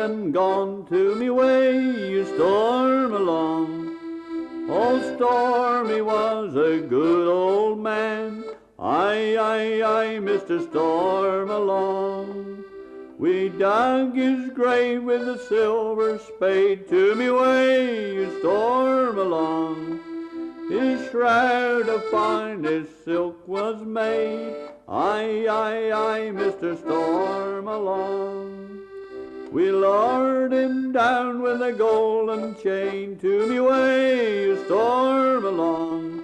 and gone to me way, you storm along. Old Stormy was a good old man, aye, aye, aye, Mr. Storm along. We dug his grave with a silver spade, to me way, you storm along. His shroud of finest silk was made, aye, aye, aye, Mr. Storm along. We lowered him down with a golden chain, to me way, you storm along.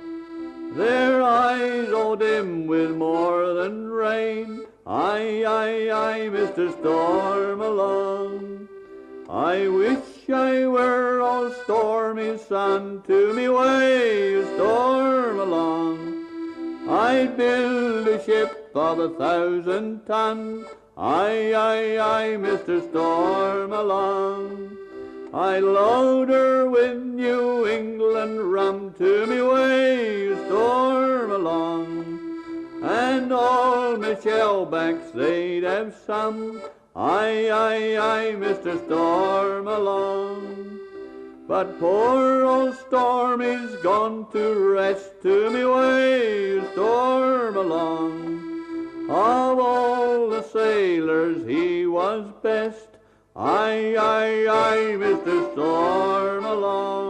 Their eyes all dim with more than rain, aye, aye, aye, Mr. Storm along. I wish I were old Stormy's son, to me way, you storm along. I'd build a ship of 1,000 tons, aye, aye, aye, Mr. Storm along. I load her with New England rum, to me way, you storm along. And all my shellbacks, they'd have some, aye, aye, aye, Mr. Storm along. But poor old Stormy's gone to rest, to me way, you storm along. Of all the sailors he was best, aye, aye, aye, Mr. Storm along.